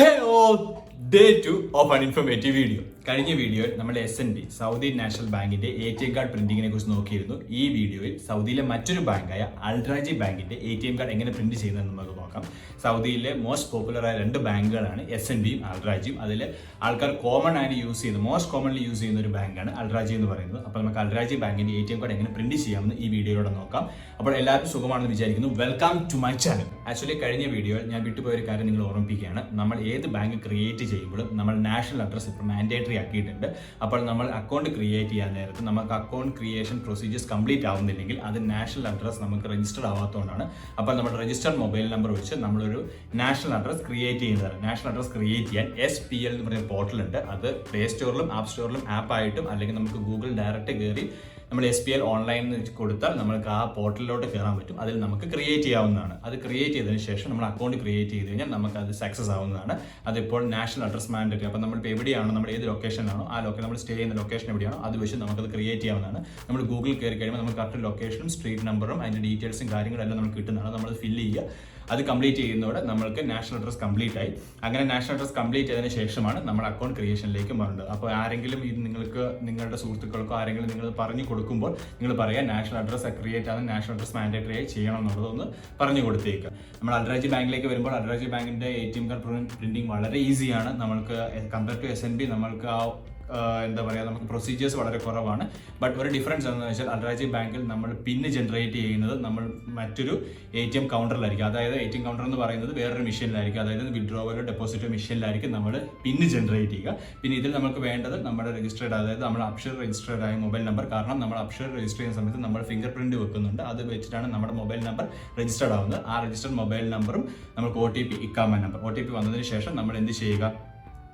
Hey all, day 2 of an informative video. കഴിഞ്ഞ വീഡിയോയിൽ നമ്മുടെ SNB സൗദി നാഷണൽ ബാങ്കിന്റെ ATM കാർഡ് പ്രിന്റിങ്ങിനെ കുറിച്ച് നോക്കിയിരുന്നു. ഈ വീഡിയോയിൽ സൗദിയിലെ മറ്റൊരു ബാങ്കായ അൽറാജി ബാങ്കിന്റെ ATM കാർഡ് എങ്ങനെ പ്രിന്റ് ചെയ്യുന്നതെന്ന് നമുക്ക് നോക്കാം. സൗദിയിലെ മോസ്റ്റ് പോപ്പുലർ ആയ രണ്ട് ബാങ്കുകളാണ് SNBയും അൽറാജിയും. അതിൽ ആൾക്കാർ കോമൺ ആയി യൂസ് ചെയ്യുന്ന മോസ്റ്റ് കോമൺലി യൂസ് ചെയ്യുന്ന ഒരു ബാങ്കാണ് അൽറാജി എന്ന് പറയുന്നത്. അപ്പോൾ നമുക്ക് അൽറാജി ബാങ്കിന്റെ ATM കാർഡ് എങ്ങനെ പ്രിന്റ് ചെയ്യാമെന്ന് ഈ വീഡിയോയിലൂടെ നോക്കാം. അപ്പോൾ എല്ലാവർക്കും സുഖമാണെന്ന് വിചാരിക്കുന്നു. Welcome to my channel. Actually കഴിഞ്ഞ വീഡിയോയിൽ ഞാൻ വിട്ടുപോയ ഒരു കാര്യം നിങ്ങൾ ഓർമ്മിപ്പിക്കുകയാണ്. നമ്മൾ ഏത് ബാങ്ക് ക്രിയേറ്റ് ചെയ്യുമ്പോഴും നമ്മൾ നാഷണൽ അഡ്രസ് ഇപ്പോൾ മാൻഡേറ്ററി ആക്കിയിട്ടുണ്ട്. അപ്പോൾ നമ്മൾ അക്കൗണ്ട് ക്രിയേറ്റ് ചെയ്യാൻ നേരത്ത് നമുക്ക് അക്കൗണ്ട് ക്രിയേഷൻ പ്രൊസീജിയേഴ്സ് കംപ്ലീറ്റ് ആവുന്നില്ലെങ്കിൽ അത് നാഷണൽ അഡ്രസ് നമുക്ക് രജിസ്റ്റർഡ് ആവാത്തതുകൊണ്ടാണ്. അപ്പോൾ നമ്മുടെ രജിസ്റ്റർഡ് മൊബൈൽ നമ്പർ വെച്ച് നമ്മളൊരു നാഷണൽ അഡ്രസ് ക്രിയേറ്റ് ചെയ്യുന്നതാണ്. നാഷണൽ അഡ്രസ് ക്രിയേറ്റ് ചെയ്യാൻ SPL എന്ന് പറയുന്ന പോർട്ടലുണ്ട്. അത് പ്ലേ സ്റ്റോറിലും ആപ്പ് സ്റ്റോറിലും ആപ്പായിട്ടും അല്ലെങ്കിൽ നമുക്ക് ഗൂഗിൾ ഡയറക്റ്റ് കയറി നമ്മൾ SPL ഓൺലൈനിൽ കൊടുത്താൽ നമുക്ക് ആ പോർട്ടലിലോട്ട് കയറാൻ പറ്റും. അതിൽ നമുക്ക് ക്രിയേറ്റ് ചെയ്യാവുന്നതാണ്. അത് ക്രിയേറ്റ് ചെയ്തതിന് ശേഷം നമ്മൾ അക്കൗണ്ട് ക്രിയേറ്റ് ചെയ്ത് കഴിഞ്ഞാൽ നമുക്ക് അത് സക്സസ് ആവുന്നതാണ്. അതിപ്പോൾ നാഷണൽ അഡ്രസ് മാൻഡേറ്ററി. അപ്പോൾ നമ്മളിപ്പോൾ എവിടെയാണോ നമ്മൾ ഏത് ലൊക്കേഷനാണോ ആ നമ്മൾ സ്റ്റേ ചെയ്യുന്ന ലൊക്കേഷൻ എവിടെയാണോ അത് വെച്ച് നമുക്കത് ക്രിയേറ്റ് ചെയ്യാവുന്നതാണ്. നമ്മൾ ഗൂഗിൾ കയറി കഴിയുമ്പോൾ നമുക്ക് കറക്റ്റ് ലൊക്കേഷനും സ്ട്രീറ്റ് നമ്പറും അതിൻ്റെ ഡീറ്റെയിൽസും കാര്യങ്ങളെല്ലാം നമുക്ക് കിട്ടുന്നതാണ്. നമ്മൾ ഫില്ല് ചെയ്യുക. അത് കംപ്ലീറ്റ് ചെയ്യുന്നതോടെ നമ്മൾക്ക് നാഷണൽ അഡ്രസ് കംപ്ലീറ്റ് ആയി. അങ്ങനെ നാഷണൽ അഡ്രസ് കംപ്ലീറ്റ് ചെയ്തതിന് ശേഷമാണ് നമ്മൾ അക്കൗണ്ട് ക്രിയേഷനിലേക്ക് മാറേണ്ടത്. അപ്പോൾ ആരെങ്കിലും ഇത് നിങ്ങൾക്ക് നിങ്ങളുടെ സുഹൃത്തുക്കൾക്കോ ആരെങ്കിലും നിങ്ങൾ പറഞ്ഞു കൊടുക്കുമ്പോൾ നിങ്ങൾ പറയുക നാഷണൽ അഡ്രസ് ക്രിയേറ്റ് ആകുന്ന നാഷണൽ അഡ്രസ് മാൻഡേറ്ററി ആയി ചെയ്യണം എന്നുള്ളതൊന്ന് പറഞ്ഞു കൊടുത്തേക്കുക. നമ്മൾ അൽറാജി ബാങ്കിലേക്ക് വരുമ്പോൾ അൽറാജി ബാങ്കിൻ്റെ ATM കാർഡ് പ്രിന്റിംഗ് വളരെ ഈസിയാണ്. നമ്മൾക്ക് കമ്പയർ ടു SNB നമ്മൾക്ക് എന്താ പറയുക നമുക്ക് പ്രൊസീജിയേഴ്സ് വളരെ കുറവാണ്. ബട്ട് ഒരു ഡിഫറൻസ് എന്താണെന്ന് വെച്ചാൽ അൽറാജി ബാങ്കിൽ നമ്മൾ പിന്ന് ജനറേറ്റ് ചെയ്യുന്നത് നമ്മൾ മറ്റൊരു ATM കൗണ്ടറിലായിരിക്കും. അതായത് ATM കൗണ്ടർ എന്ന് പറയുന്നത് വേറൊരു മെഷീനിലായിരിക്കും. അതായത് വിഡ്രോവലോ ഡെപ്പോസിറ്റോ മെഷീനിലായിരിക്കും നമ്മൾ പിന്ന് ജനറേറ്റ് ചെയ്യുക. പിന്നെ ഇതിൽ നമുക്ക് വേണ്ടത് നമ്മുടെ രജിസ്റ്റേർഡ് അതായത് നമ്മൾ അക്ഷർ രജിസ്റ്റേർഡ് ആയ മൊബൈൽ നമ്പർ. കാരണം നമ്മൾ അക്ഷർ രജിസ്റ്റർ ചെയ്യുന്ന സമയത്ത് നമ്മൾ ഫിംഗർ പ്രിന്റ് വെക്കുന്നുണ്ട്. അത് വെച്ചിട്ടാണ് നമ്മുടെ മൊബൈൽ നമ്പർ രജിസ്റ്റേർഡ് ആവുന്നത്. ആ രജിസ്റ്റർഡ് മൊബൈൽ നമ്പറും നമുക്ക് OTP ഇക്കാമ നമ്പർ OTP വന്നതിന് ശേഷം നമ്മൾ എന്ത് ചെയ്യുക,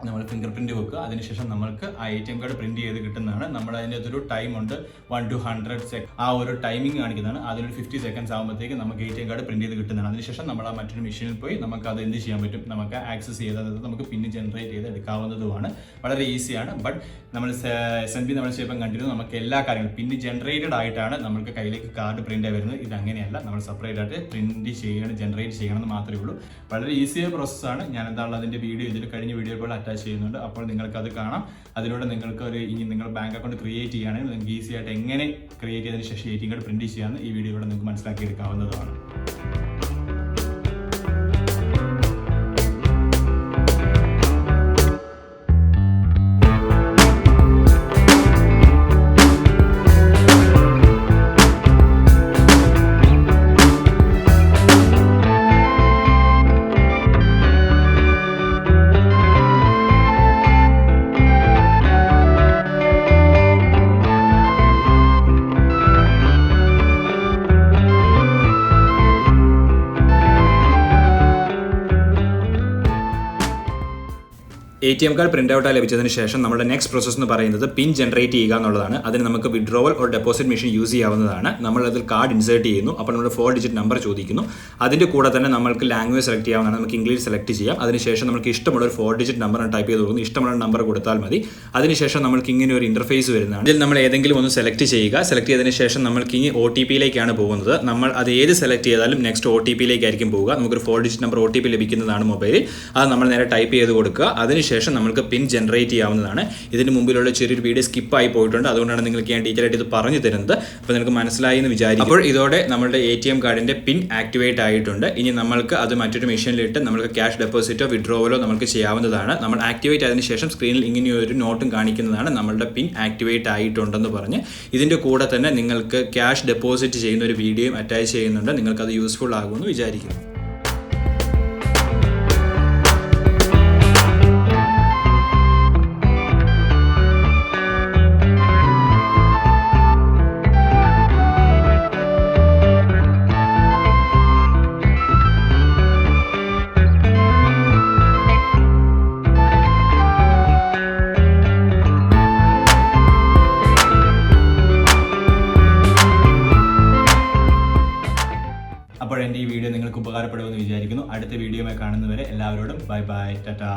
നമ്മൾ ഫിംഗർ പ്രിന്റ് വെക്കുക. അതിനുശേഷം നമ്മൾക്ക് ആ ATM കാർഡ് പ്രിന്റ് ചെയ്ത് കിട്ടുന്നതാണ്. നമ്മൾ അതിൻ്റെ അകത്തൊരു ടൈം ഉണ്ട് 1 to 100 സെക്കൻഡ്. ആ ഒരു ടൈമിംഗ് കാണിക്കുന്നതാണ്. അതിലൊരു 50 സെക്കൻഡ്സ് ആകുമ്പോഴത്തേക്ക് നമുക്ക് ATM കാർഡ് പ്രിന്റ് ചെയ്ത് കിട്ടുന്നതാണ്. അതിനുശേഷം നമ്മൾ ആ മറ്റൊരു മെഷീനിൽ പോയി നമുക്ക് അത് എന്ത് ചെയ്യാൻ പറ്റും, നമുക്ക് ആക്സസ് ചെയ്തത് നമുക്ക് പിന്ന് ജനറേറ്റ് ചെയ്ത് എടുക്കാവുന്നതുമാണ്. വളരെ ഈസിയാണ്. ബട്ട് നമ്മൾ SNB നമ്മൾ ചെയ്യുമ്പോൾ കണ്ടിരുന്നു നമുക്ക് എല്ലാ കാര്യങ്ങളും പിന്ന് ജനറേറ്റഡ് ആയിട്ടാണ് നമുക്ക് കയ്യിലേക്ക് കാർഡ് പ്രിന്റ് ആയി വരുന്നത്. ഇത് അങ്ങനെയല്ല, നമ്മൾ സെപ്പറേറ്റ് ആയിട്ട് പ്രിന്റ് ചെയ്യണം ജനറേറ്റ് ചെയ്യണമെന്ന് മാത്രമേ ഉള്ളൂ. വളരെ ഈസിയായ പ്രോസസ്സാണ്. ഞാൻ എന്താണ് അതിൻ്റെ വീഡിയോ ഇതിൽ കഴിഞ്ഞ വീഡിയോ പോലെ അറ്റാച്ച് ചെയ്യുന്നുണ്ട്. അപ്പോൾ നിങ്ങൾക്ക് അത് കാണാം. അതിലൂടെ നിങ്ങൾക്ക് ഇനി നിങ്ങൾ ബാങ്ക് അക്കൗണ്ട് ക്രിയേറ്റ് ചെയ്യുകയാണെങ്കിൽ നിങ്ങൾക്ക് ഈസി ആയിട്ട് എങ്ങനെ ക്രിയേറ്റ് ചെയ്തതിന് ശേഷം ATM കാർഡ് പ്രിന്റ് ചെയ്യാമെന്ന് ഈ വീഡിയോയിലൂടെ നിങ്ങൾക്ക് മനസ്സിലാക്കി എടുക്കാവുന്നതാണ്. ATM കാർഡ് പ്രിന്റ് ഔട്ട് ലഭിച്ചതിന് ശേഷം നമ്മുടെ നെക്സ്റ്റ് പ്രോസസ് എന്ന് പറയുന്നത് പിൻ ജനറേറ്റ് ചെയ്യുക എന്നുള്ളതാണ്. അതിന് നമുക്ക് withdrawal or deposit machine use ചെയ്യാവുന്നതാണ്. നമ്മൾ അതിൽ കാർഡ് ഇൻസേർട്ട് ചെയ്യുന്നു. അപ്പോൾ നമ്മൾ 4 ഡിജിറ്റ് നമ്പർ ചോദിക്കുന്നു. അതിൻ്റെ കൂടെ തന്നെ നമുക്ക് ലാംഗ്വേജ് സെലക്ട് ചെയ്യാവുന്നതാണ്. നമുക്ക് ഇംഗ്ലീഷ് സെലക്ട് ചെയ്യാം. അതിനുശേഷം നമുക്ക് ഇഷ്ടമുള്ള ഒരു 4 ഡിജിറ്റ് നമ്പർ ടൈപ്പ് ചെയ്ത് കൊടുക്കുന്നു. ഇഷ്ടമുള്ള നമ്പർ കൊടുത്താൽ മതി. അതിനുശേഷം നമുക്ക് ഇങ്ങനെ ഒരു ഇന്റർഫേസ് വരുന്നതാണ്. ഇതിൽ നമ്മൾ ഏതെങ്കിലും ഒന്ന് സെലക്ട് ചെയ്യുക. സെലക്ട് ചെയ്തതിന് ശേഷം നമ്മൾക്ക് ഇനി OTPയിലേക്കാണ് പോകുന്നത്. നമ്മൾ അത് ഏത് സെലക്ട് ചെയ്താലും നെക്സ്റ്റ് OTPയിലേക്കായിരിക്കും പോവുക. നമുക്കൊരു 4 ഡിജിറ്റ് നമ്പർ OTP ലഭിക്കുന്നതാണ് മൊബൈലിൽ. അത് നമ്മൾ നേരെ ടൈപ്പ് ചെയ്ത് കൊടുക്കുക. അതിനുശേഷം നമുക്ക് പിൻ ജനറേറ്റ് ചെയ്യാവുന്നതാണ്. ഇതിന് മുമ്പിലുള്ള ചെറിയൊരു വീഡിയോ സ്കിപ്പായി പോയിട്ടുണ്ട്. അതുകൊണ്ടാണ് നിങ്ങൾക്ക് ഞാൻ ഡീറ്റെയിൽ ആയിട്ട് ഇത് പറഞ്ഞു തരുന്നത്. അപ്പോൾ നിങ്ങൾക്ക് മനസ്സിലായി എന്ന് വിചാരിക്കും. അപ്പോൾ ഇതോടെ നമ്മുടെ ATM കാർഡിൻ്റെ പിൻ ആക്ടിവേറ്റ് ആയിട്ടുണ്ട്. ഇനി നമ്മൾക്ക് അത് മറ്റൊരു മെഷീനിലിട്ട് നമുക്ക് ക്യാഷ് ഡെപ്പോസിറ്റോ വിഡ്രോവലോ നമുക്ക് ചെയ്യാവുന്നതാണ്. നമ്മൾ ആക്ടിവേറ്റ് ആയതിനു ശേഷം സ്ക്രീനിൽ ഇങ്ങനെയൊരു നോട്ടും കാണിക്കുന്നതാണ് നമ്മളുടെ പിൻ ആക്ടിവേറ്റ് ആയിട്ടുണ്ടെന്ന് പറഞ്ഞ്. ഇതിൻ്റെ കൂടെ തന്നെ നിങ്ങൾക്ക് ക്യാഷ് ഡെപ്പോസിറ്റ് ചെയ്യുന്ന ഒരു വീഡിയോയും അറ്റാച്ച് ചെയ്യുന്നുണ്ട്. നിങ്ങൾക്കത് യൂസ്ഫുൾ ആകുമെന്ന് വിചാരിക്കുന്നു. അപ്പോൾ എൻ്റെ ഈ വീഡിയോ നിങ്ങൾക്ക് ഉപകാരപ്പെടുമെന്ന് വിചാരിക്കുന്നു. അടുത്ത വീഡിയോയുമായി കാണുന്നവരെ എല്ലാവരോടും ബൈ ബൈ, ടാറ്റാ.